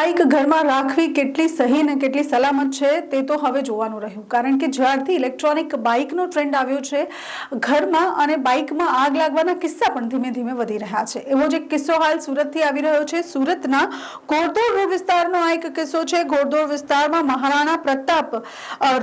Bike ઘરમાં રાખવી કેટલી સહી ને કેટલી સલામત છે તે તો હવે જોવાનું રહ્યું, કારણ કે જ્યારથી ઇલેક્ટ્રોનિક બાઇકનો ટ્રેન્ડ આવ્યો છે ઘરમાં અને બાઇકમાં આગ લાગવાના કિસ્સા પણ ધીમે ધીમે વધી રહ્યા છે। એવો જ એક કિસ્સો હાલ સુરતથી આવી રહ્યો છે। સુરતના ઘોડદોડ રોડ વિસ્તારનો આ એક કિસ્સો છે। ઘોડદોડ વિસ્તારમાં મહારાણા પ્રતાપ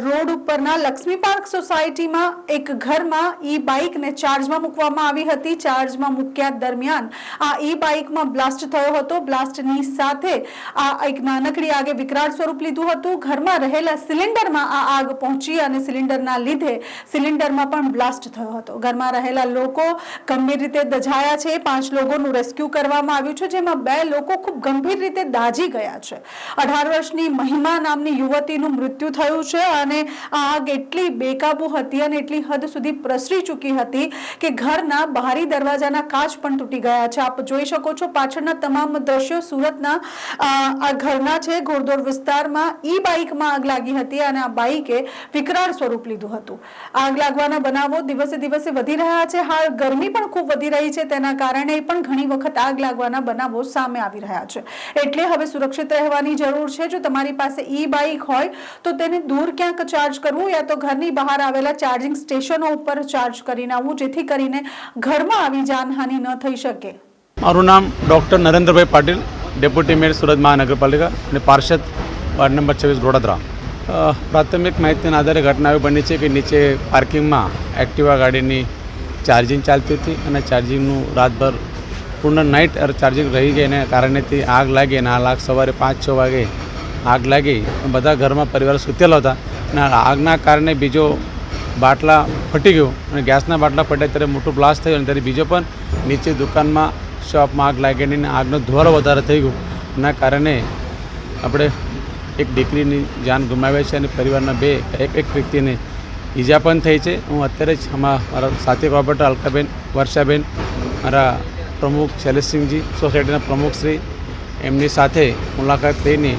રોડ ઉપરના લક્ષ્મી પાર્ક સોસાયટીમાં એક ઘરમાં ઈ બાઇકને ચાર્જમાં મૂકવામાં આવી હતી। ચાર્જમાં મૂક્યા દરમિયાન આ ઈ બાઇકમાં બ્લાસ્ટ થયો હતો। બ્લાસ્ટની સાથે આ એક નાનકડી આગે વિકરાળ સ્વરૂપ લીધું હતું। ઘરમાં રહેલા સિલિન્ડરમાં આ આગ પહોંચી અને સિલિન્ડરના લીધે સિલિન્ડરમાં પણ બ્લાસ્ટ થયો હતો। ઘરમાં રહેલા લોકો ગંભીર રીતે દઝાયા છે। 5 લોકોનું રેસ્ક્યુ કરવામાં આવ્યું છે, જેમાં 2 લોકો ખૂબ ગંભીર રીતે દાઝી ગયા છે। 18 વર્ષની મહિમા નામની યુવતીનું મૃત્યુ થયું છે અને આ આગ એટલી બેકાબુ હતી અને એટલી હદ સુધી પ્રસરી ચૂકી હતી કે ઘરના બહારી દરવાજાના કાચ પણ તૂટી ગયા છે। આપ જોઈ શકો છો પાછળના તમામ દ્રશ્યો સુરતના આ ઘરના છે। ઘોડદોડ વિસ્તારમાં ઈ બાઇકમાં આગ લાગી હતી અને આ બાઇકે વિકરાળ સ્વરૂપ લીધું હતું। આગ લાગવાના બનાવો દિવસે દિવસે વધી રહ્યા છે। હાલ ગરમી પણ ખૂબ વધી રહી છે, તેના કારણે પણ ઘણી વખત આગ લાગવાના બનાવો સામે આવી રહ્યા છે। એટલે હવે સુરક્ષિત રહેવાની જરૂર છે। જો તમારી પાસે ઈ બાઇક હોય તો તેને દૂર ક્યાંક ચાર્જ કરવું યા તો ઘરની બહાર આવેલા ચાર્જિંગ સ્ટેશનો ઉપર ચાર્જ કરીને આવવું, જેથી કરીને ઘરમાં આવી જાનહાનિ ન થઈ શકે। મારું નામ doctor Narendrabhai Patil, deputy mayor Surat મહાનગરપાલિકા અને પાર્ષદ વાર્ડ નંબર 26 વડોદરા। પ્રાથમિક માહિતીના આધારે ઘટના એવી બની છે કે નીચે પાર્કિંગમાં એક્ટિવા ગાડીની ચાર્જિંગ ચાલતી હતી અને ચાર્જિંગનું રાતભર પૂર્ણ નાઇટ ચાર્જિંગ રહી ગઈ એને કારણેથી આગ લાગી અને આ સવારે 5-6 વાગે આગ લાગી। બધા ઘરમાં પરિવાર સૂતેલા હતા અને આગના કારણે બીજો બાટલા ફટી ગયો અને ગેસના બાટલા ફટ્યા ત્યારે મોટું બ્લાસ્ટ થયું અને ત્યારે બીજો પણ નીચે દુકાનમાં શોપમાં આગ લાગી અને આગનો ધુવારો વધારે થઈ ગયો। એના કારણે આપણે એક દીકરીની જાન ગુમાવી છે અને પરિવારના એક વ્યક્તિને ઈજા પણ થઈ છે। હું અત્યારે જ મારા સાથી કોર્પોરેટર અલકાબેન, વર્ષાબેન, મારા પ્રમુખ શૈલેષસિંહજી, સોસાયટીના પ્રમુખશ્રી, એમની સાથે મુલાકાત લઈને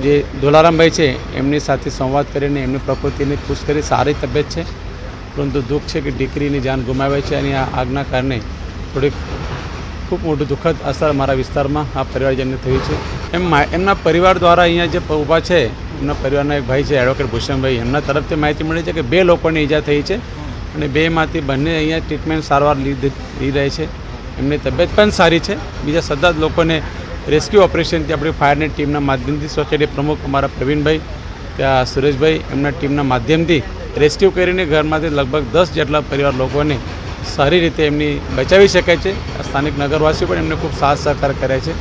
જે દોલારામભાઈ છે એમની સાથે સંવાદ કરીને એમની પ્રકૃતિને ખુશ કરી સારી તબિયત છે, પરંતુ દુઃખ છે કે દીકરીની જાન ગુમાવી છે અને આ આગના કારણે થોડીક ખૂબ મોટું દુઃખદ અસર મારા વિસ્તારમાં આ પરિવારજનને થઈ છે। એમના પરિવાર દ્વારા અહીંયા જે ઊભા છે એમના પરિવારના એક ભાઈ છે એડવોકેટ ભૂષણભાઈ, એમના તરફથી માહિતી મળી છે કે 2 લોકોને ઈજા થઈ છે અને 2માંથી બંને અહીંયા ટ્રીટમેન્ટ સારવાર લઈ રહે છે। એમની તબિયત પણ સારી છે। બીજા સતત લોકોને રેસ્ક્યુ ઓપરેશનથી આપણી ફાયરની ટીમના માધ્યમથી સોસાયટી પ્રમુખ અમારા પ્રવીણભાઈ, ત્યાં સુરેશભાઈ, એમના ટીમના માધ્યમથી રેસ્ક્યુ કરીને ઘરમાંથી લગભગ 10 જેટલા પરિવાર લોકોને સારી રીતે એમની બચાવી શકે છે। સ્થાનિક નગરવાસીઓ પણ એમને ખૂબ સાથ સહકાર કરે છે।